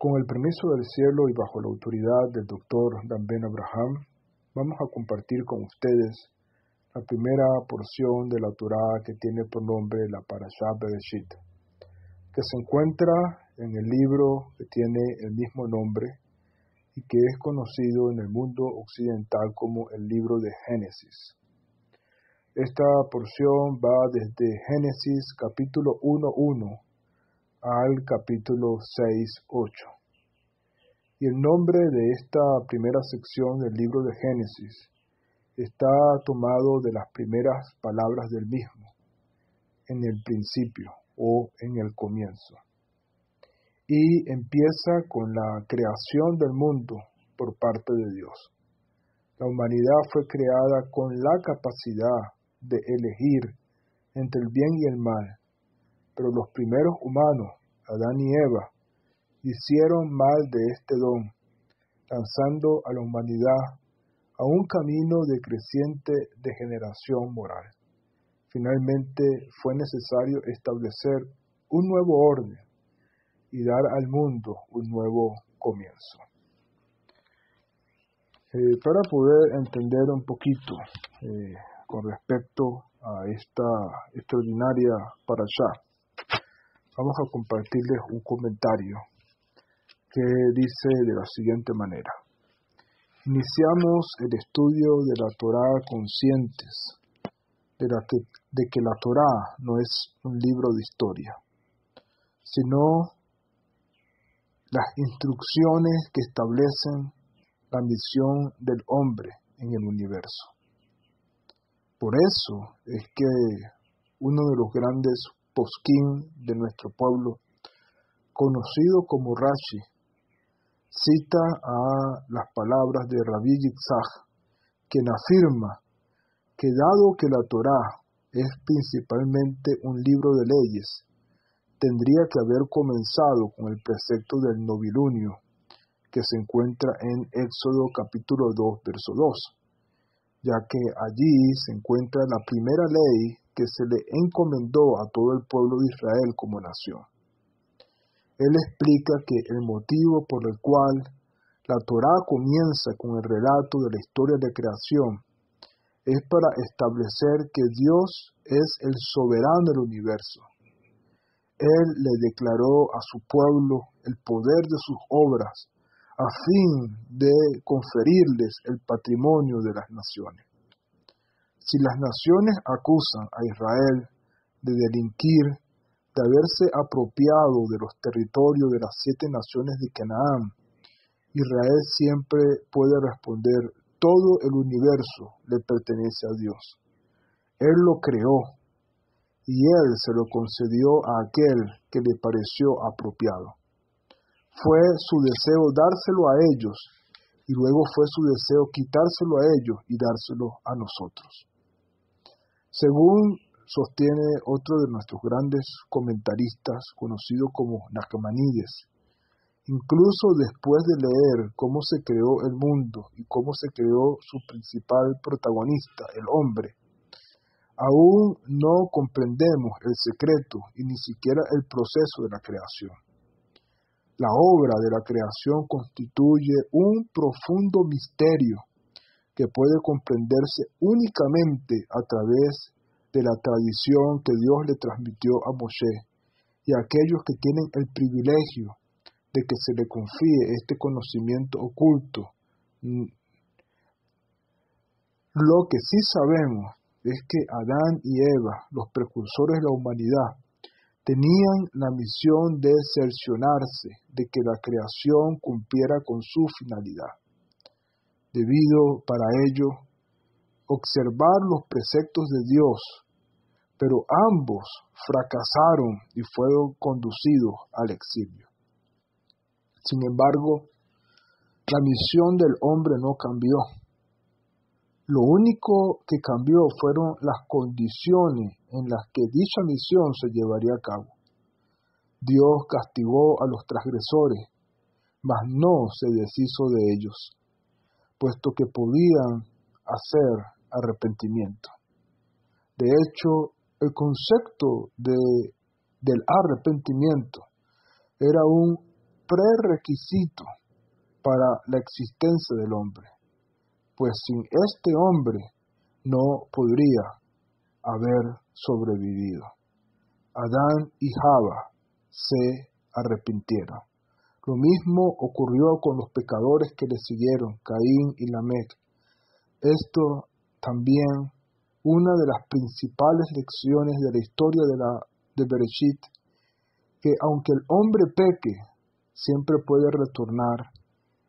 Con el permiso del cielo y bajo la autoridad del Dr. Dan Ben Abraham, vamos a compartir con ustedes la primera porción de la Torá que tiene por nombre la Parashá Bereshit, que se encuentra en el libro que tiene el mismo nombre y que es conocido en el mundo occidental como el libro de Génesis. Esta porción va desde Génesis capítulo 1:1 al capítulo 6:8. Y el nombre de esta primera sección del libro de Génesis está tomado de las primeras palabras del mismo, en el principio o en el comienzo. Y empieza con la creación del mundo por parte de Dios. La humanidad fue creada con la capacidad de elegir entre el bien y el mal, pero los primeros humanos, Adán y Eva, hicieron mal de este don, lanzando a la humanidad a un camino de creciente degeneración moral. Finalmente fue necesario establecer un nuevo orden y dar al mundo un nuevo comienzo. Para poder entender un poquito con respecto a esta extraordinaria parashá, vamos a compartirles un comentario que dice de la siguiente manera: iniciamos el estudio de la Torá conscientes de que la Torá no es un libro de historia, sino las instrucciones que establecen la misión del hombre en el universo. Por eso es que uno de los grandes posquín de nuestro pueblo, conocido como Rashi, cita a las palabras de Rabbi Yitzhak, quien afirma que dado que la Torá es principalmente un libro de leyes, tendría que haber comenzado con el precepto del novilunio, que se encuentra en Éxodo capítulo 2, verso 2, ya que allí se encuentra la primera ley que se le encomendó a todo el pueblo de Israel como nación. Él explica que el motivo por el cual la Torá comienza con el relato de la historia de creación es para establecer que Dios es el soberano del universo. Él le declaró a su pueblo el poder de sus obras a fin de conferirles el patrimonio de las naciones. Si las naciones acusan a Israel de delinquir, de haberse apropiado de los territorios de las 7 naciones de Canaán, Israel siempre puede responder: todo el universo le pertenece a Dios. Él lo creó y Él se lo concedió a aquel que le pareció apropiado. Fue su deseo dárselo a ellos y luego fue su deseo quitárselo a ellos y dárselo a nosotros. Según sostiene otro de nuestros grandes comentaristas, conocido como Nachmanides, incluso después de leer cómo se creó el mundo y cómo se creó su principal protagonista, el hombre, aún no comprendemos el secreto y ni siquiera el proceso de la creación. La obra de la creación constituye un profundo misterio que puede comprenderse únicamente a través de la tradición que Dios le transmitió a Moshe y a aquellos que tienen el privilegio de que se le confíe este conocimiento oculto. Lo que sí sabemos es que Adán y Eva, los precursores de la humanidad, tenían la misión de cerciorarse de que la creación cumpliera con su finalidad. Debido para ello observar los preceptos de Dios, pero ambos fracasaron y fueron conducidos al exilio. Sin embargo, la misión del hombre no cambió. Lo único que cambió fueron las condiciones en las que dicha misión se llevaría a cabo. Dios castigó a los transgresores, mas no se deshizo de ellos, puesto que podían hacer arrepentimiento. De hecho, el concepto del arrepentimiento era un prerequisito para la existencia del hombre, pues sin este hombre no podría haber sobrevivido. Adán y Java se arrepintieron. Lo mismo ocurrió con los pecadores que le siguieron, Caín y Lamec. Esto también una de las principales lecciones de la historia de Bereshit, que aunque el hombre peque, siempre puede retornar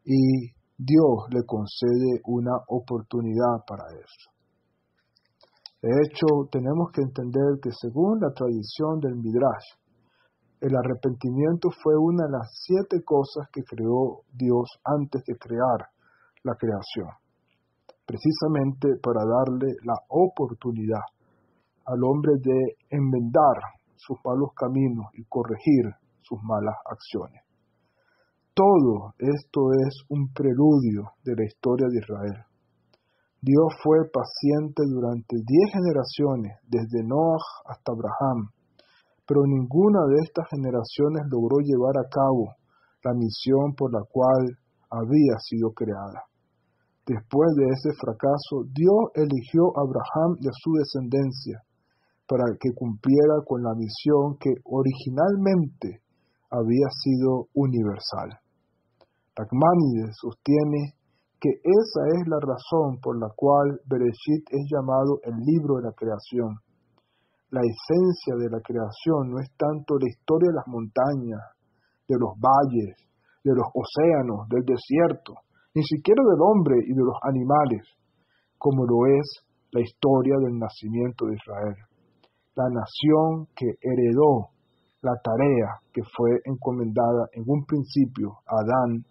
y Dios le concede una oportunidad para eso. De hecho, tenemos que entender que según la tradición del Midrash, el arrepentimiento fue una de las 7 cosas que creó Dios antes de crear la creación, precisamente para darle la oportunidad al hombre de enmendar sus malos caminos y corregir sus malas acciones. Todo esto es un preludio de la historia de Israel. Dios fue paciente durante 10 generaciones, desde Noah hasta Abraham, pero ninguna de estas generaciones logró llevar a cabo la misión por la cual había sido creada. Después de ese fracaso, Dios eligió a Abraham y a su descendencia para que cumpliera con la misión que originalmente había sido universal. Nachmanides sostiene que esa es la razón por la cual Bereshit es llamado el libro de la creación. La esencia de la creación no es tanto la historia de las montañas, de los valles, de los océanos, del desierto, ni siquiera del hombre y de los animales, como lo es la historia del nacimiento de Israel, la nación que heredó la tarea que fue encomendada en un principio a Adán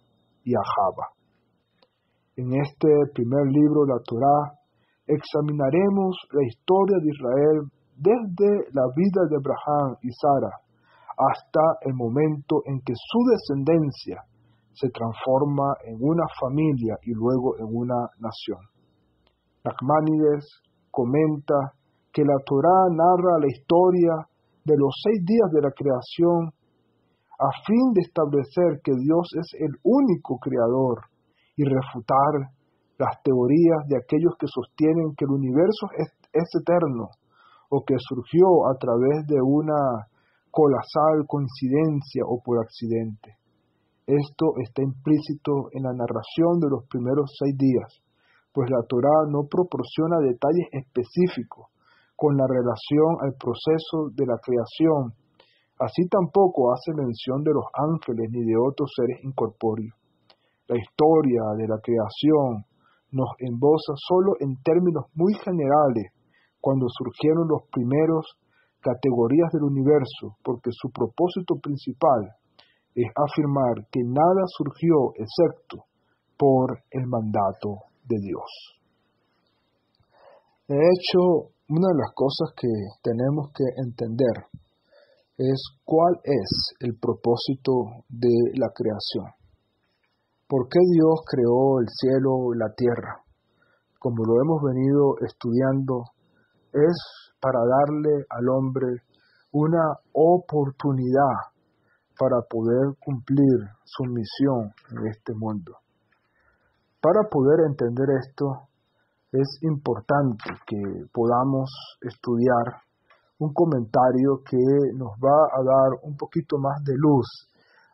y a Java. En este primer libro, la Torá, examinaremos la historia de Israel desde la vida de Abraham y Sara hasta el momento en que su descendencia se transforma en una familia y luego en una nación. Nachmanides comenta que la Torá narra la historia de los 6 días de la creación a fin de establecer que Dios es el único creador y refutar las teorías de aquellos que sostienen que el universo es eterno o que surgió a través de una colosal coincidencia o por accidente. Esto está implícito en la narración de los primeros 6 días, pues la Torá no proporciona detalles específicos con la relación al proceso de la creación. Así tampoco hace mención de los ángeles ni de otros seres incorpóreos. La historia de la creación nos emboza solo en términos muy generales cuando surgieron los primeros categorías del universo, porque su propósito principal es afirmar que nada surgió excepto por el mandato de Dios. De hecho, una de las cosas que tenemos que entender es cuál es el propósito de la creación. ¿Por qué Dios creó el cielo y la tierra? Como lo hemos venido estudiando, es para darle al hombre una oportunidad para poder cumplir su misión en este mundo. Para poder entender esto, es importante que podamos estudiar un comentario que nos va a dar un poquito más de luz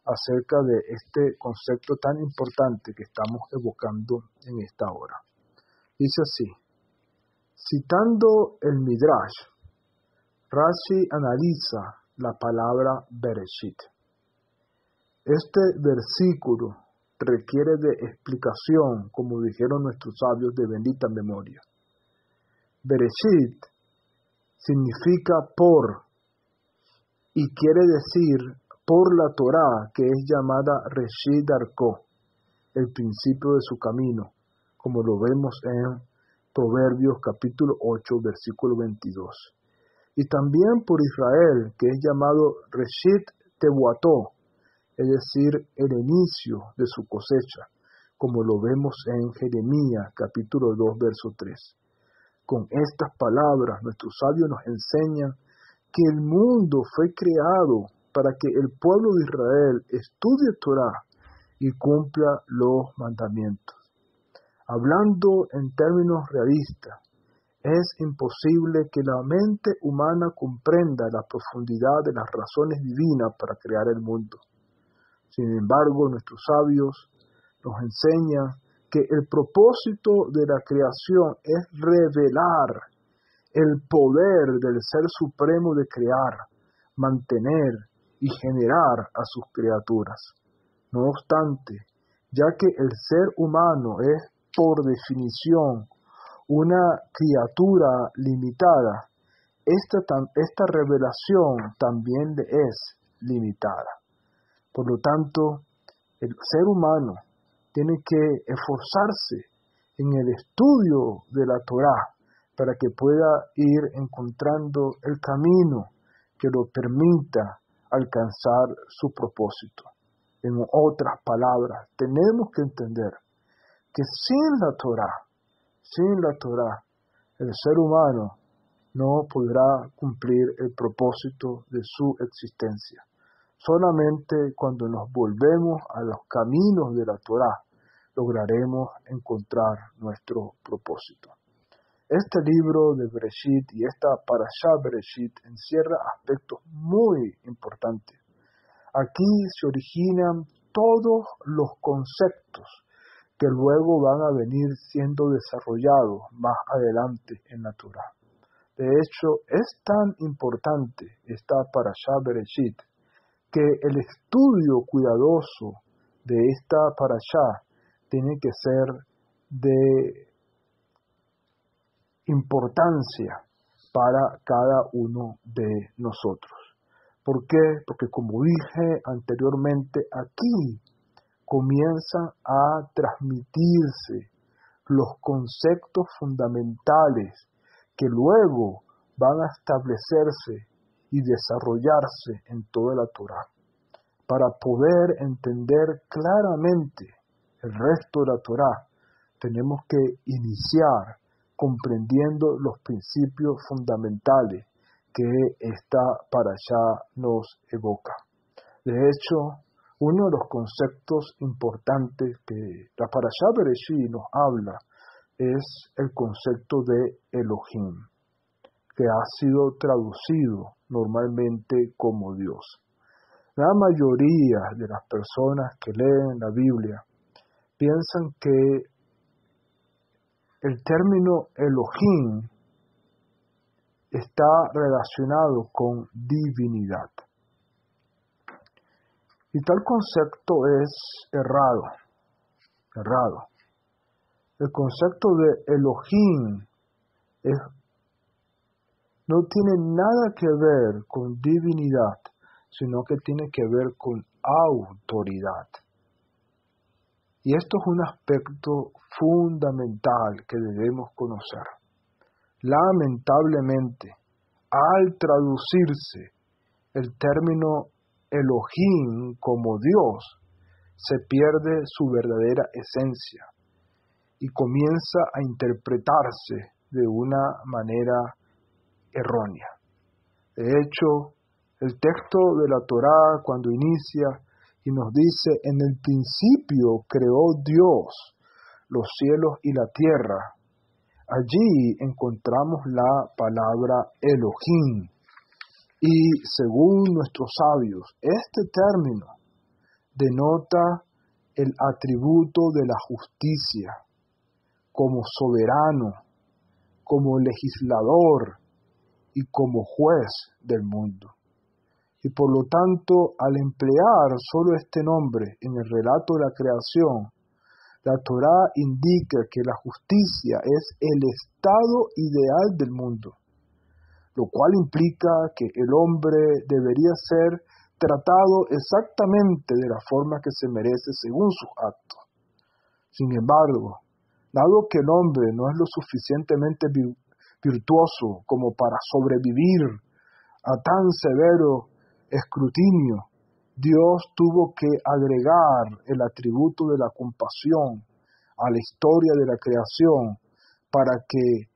acerca de este concepto tan importante que estamos evocando en esta hora. Dice así: citando el Midrash, Rashi analiza la palabra Bereshit. Este versículo requiere de explicación, como dijeron nuestros sabios de bendita memoria. Bereshit significa por, y quiere decir por la Torá, que es llamada Reshit Darko, el principio de su camino, como lo vemos en Proverbios capítulo 8, versículo 22. Y también por Israel, que es llamado Reshit Tebuató, es decir, el inicio de su cosecha, como lo vemos en Jeremías capítulo 2, verso 3. Con estas palabras, nuestros sabios nos enseñan que el mundo fue creado para que el pueblo de Israel estudie Torah y cumpla los mandamientos. Hablando en términos realistas, es imposible que la mente humana comprenda la profundidad de las razones divinas para crear el mundo. Sin embargo, nuestros sabios nos enseñan que el propósito de la creación es revelar el poder del Ser Supremo de crear, mantener y generar a sus criaturas. No obstante, ya que el ser humano es, por definición, una criatura limitada, esta revelación también le es limitada. Por lo tanto, el ser humano tiene que esforzarse en el estudio de la Torá para que pueda ir encontrando el camino que lo permita alcanzar su propósito. En otras palabras, tenemos que entender que sin la Torá, el ser humano no podrá cumplir el propósito de su existencia. Solamente cuando nos volvemos a los caminos de la Torá, lograremos encontrar nuestro propósito. Este libro de Bereshit y esta Parashá Bereshit encierra aspectos muy importantes. Aquí se originan todos los conceptos que luego van a venir siendo desarrollados más adelante en la Torá. De hecho, es tan importante esta Parashá Bereshit que el estudio cuidadoso de esta Parashá tiene que ser de importancia para cada uno de nosotros. ¿Por qué? Porque como dije anteriormente, aquí comienzan a transmitirse los conceptos fundamentales que luego van a establecerse y desarrollarse en toda la Torá. Para poder entender claramente el resto de la Torá, tenemos que iniciar comprendiendo los principios fundamentales que esta parashá nos evoca. De hecho, uno de los conceptos importantes que la parashá Bereshit nos habla es el concepto de Elohim, que ha sido traducido normalmente como Dios. La mayoría de las personas que leen la Biblia piensan que el término Elohim está relacionado con divinidad. Y tal concepto es errado. El concepto de Elohim no tiene nada que ver con divinidad, sino que tiene que ver con autoridad. Y esto es un aspecto fundamental que debemos conocer. Lamentablemente, al traducirse el término Elohim como Dios, se pierde su verdadera esencia y comienza a interpretarse de una manera errónea. De hecho, el texto de la Torá, cuando inicia y nos dice, en el principio creó Dios los cielos y la tierra, allí encontramos la palabra Elohim. Y según nuestros sabios, este término denota el atributo de la justicia como soberano, como legislador y como juez del mundo. Y por lo tanto, al emplear solo este nombre en el relato de la creación, la Torá indica que la justicia es el estado ideal del mundo, lo cual implica que el hombre debería ser tratado exactamente de la forma que se merece según sus actos. Sin embargo, dado que el hombre no es lo suficientemente virtuoso como para sobrevivir a tan severo escrutinio, Dios tuvo que agregar el atributo de la compasión a la historia de la creación para que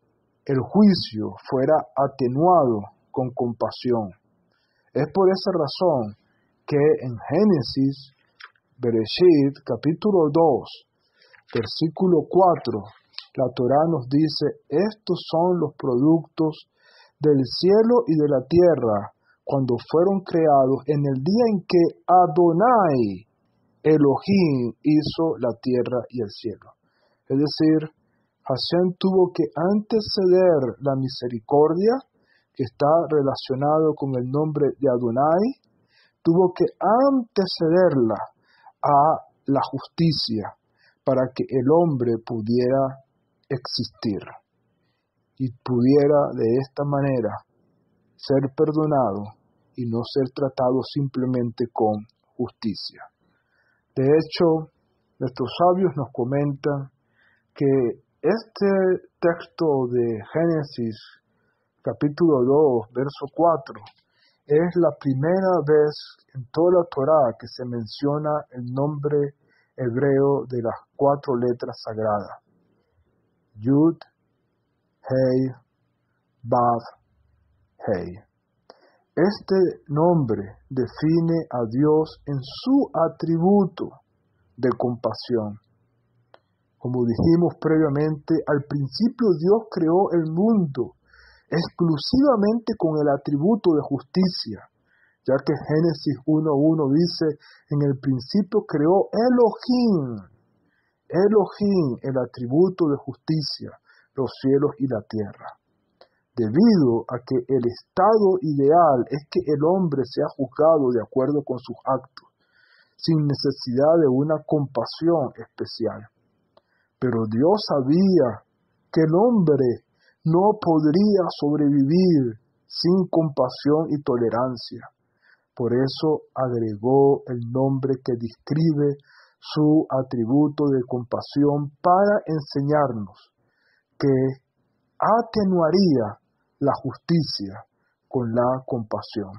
el juicio fuera atenuado con compasión. Es por esa razón que en Génesis, Bereshit, capítulo 2, versículo 4, la Torá nos dice: estos son los productos del cielo y de la tierra cuando fueron creados en el día en que Adonai, Elohim, hizo la tierra y el cielo. Es decir, Hashem tuvo que anteceder la misericordia, que está relacionado con el nombre de Adonai, tuvo que antecederla a la justicia para que el hombre pudiera existir y pudiera de esta manera ser perdonado y no ser tratado simplemente con justicia. De hecho, nuestros sabios nos comentan que este texto de Génesis, capítulo 2, verso 4, es la primera vez en toda la Torá que se menciona el nombre hebreo de las 4 letras sagradas: Yud, Hei, Vav, Hei. Este nombre define a Dios en su atributo de compasión. Como dijimos previamente, al principio Dios creó el mundo exclusivamente con el atributo de justicia, ya que Génesis 1:1 dice: en el principio creó Elohim, el atributo de justicia, los cielos y la tierra. Debido a que el estado ideal es que el hombre sea juzgado de acuerdo con sus actos, sin necesidad de una compasión especial. Pero Dios sabía que el hombre no podría sobrevivir sin compasión y tolerancia. Por eso agregó el nombre que describe su atributo de compasión para enseñarnos que atenuaría la justicia con la compasión.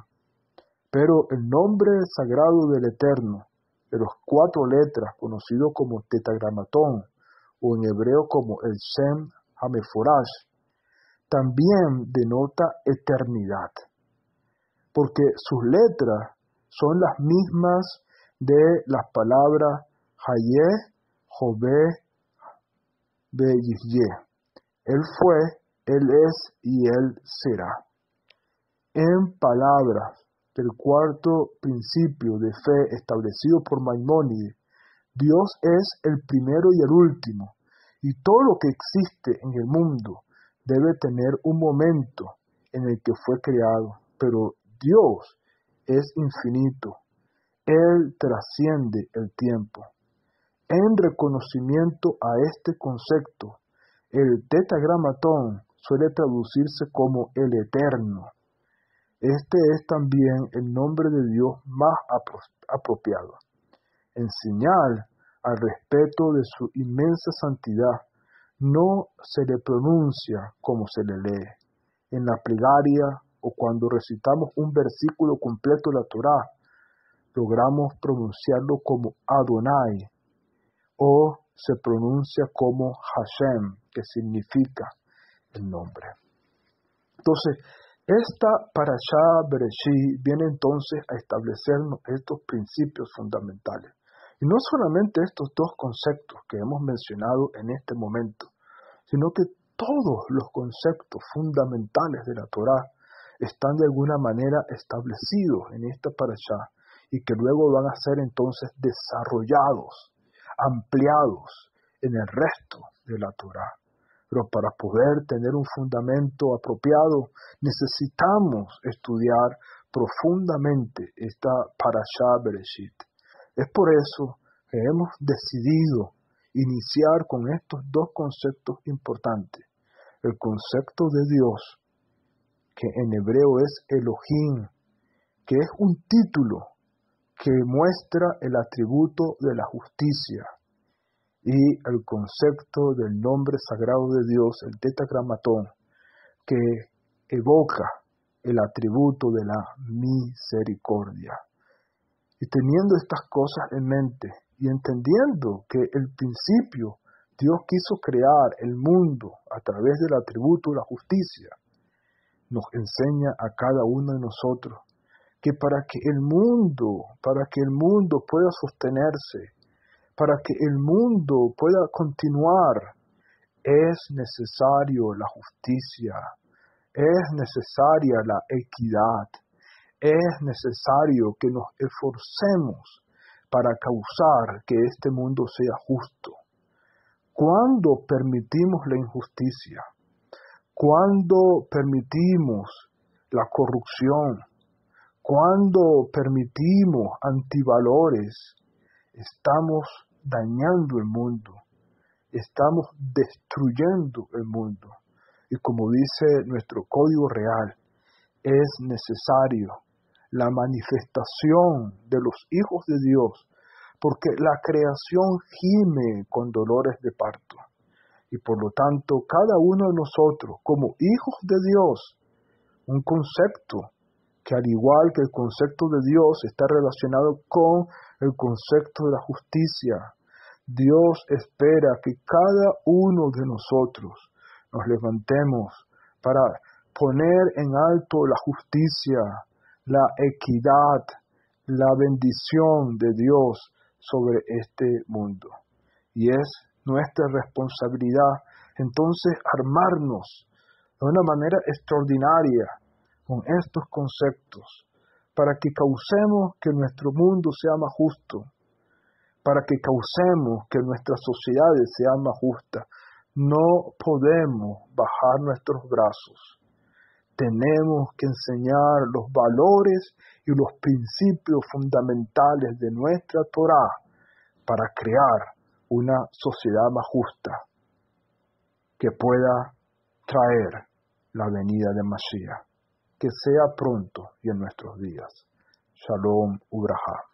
Pero el nombre sagrado del Eterno, de las 4 letras, conocido como Tetragramatón, o en hebreo como el Shem HaMeforash, también denota eternidad, porque sus letras son las mismas de las palabras Hayeh, Jové, Beyihye. Él fue, Él es y Él será. En palabras del 4º principio de fe establecido por Maimónides, Dios es el primero y el último, y todo lo que existe en el mundo debe tener un momento en el que fue creado, pero Dios es infinito, Él trasciende el tiempo. En reconocimiento a este concepto, el tetragramatón suele traducirse como el Eterno. Este es también el nombre de Dios más apropiado. En señal al respeto de su inmensa santidad, no se le pronuncia como se le lee. En la plegaria o cuando recitamos un versículo completo de la Torá, logramos pronunciarlo como Adonai, o se pronuncia como Hashem, que significa el nombre. Entonces, esta Parashá Bereshit viene entonces a establecernos estos principios fundamentales. Y no solamente estos 2 conceptos que hemos mencionado en este momento, sino que todos los conceptos fundamentales de la Torá están de alguna manera establecidos en esta Parashá y que luego van a ser entonces desarrollados, ampliados en el resto de la Torá. Pero para poder tener un fundamento apropiado, necesitamos estudiar profundamente esta Parashá Bereshit. Es por eso que hemos decidido iniciar con estos 2 conceptos importantes. El concepto de Dios, que en hebreo es Elohim, que es un título que muestra el atributo de la justicia, y el concepto del nombre sagrado de Dios, el tetragramatón, que evoca el atributo de la misericordia. Y teniendo estas cosas en mente y entendiendo que el principio Dios quiso crear el mundo a través del atributo de la justicia, nos enseña a cada uno de nosotros que para que el mundo pueda sostenerse, para que el mundo pueda continuar, es necesario la justicia, es necesaria la equidad, es necesario que nos esforcemos para causar que este mundo sea justo. Cuando permitimos la injusticia, cuando permitimos la corrupción, cuando permitimos antivalores, estamos dañando el mundo, estamos destruyendo el mundo. Y como dice nuestro Código Real, es necesario la manifestación de los hijos de Dios, porque la creación gime con dolores de parto. Y por lo tanto, cada uno de nosotros, como hijos de Dios, un concepto que al igual que el concepto de Dios está relacionado con el concepto de la justicia. Dios espera que cada uno de nosotros nos levantemos para poner en alto la justicia, la equidad, la bendición de Dios sobre este mundo. Y es nuestra responsabilidad entonces armarnos de una manera extraordinaria con estos conceptos para que causemos que nuestro mundo sea más justo, para que causemos que nuestras sociedades sean más justas. No podemos bajar nuestros brazos. Tenemos que enseñar los valores y los principios fundamentales de nuestra Torá para crear una sociedad más justa que pueda traer la venida de Mashiach, que sea pronto y en nuestros días. Shalom Ubraja.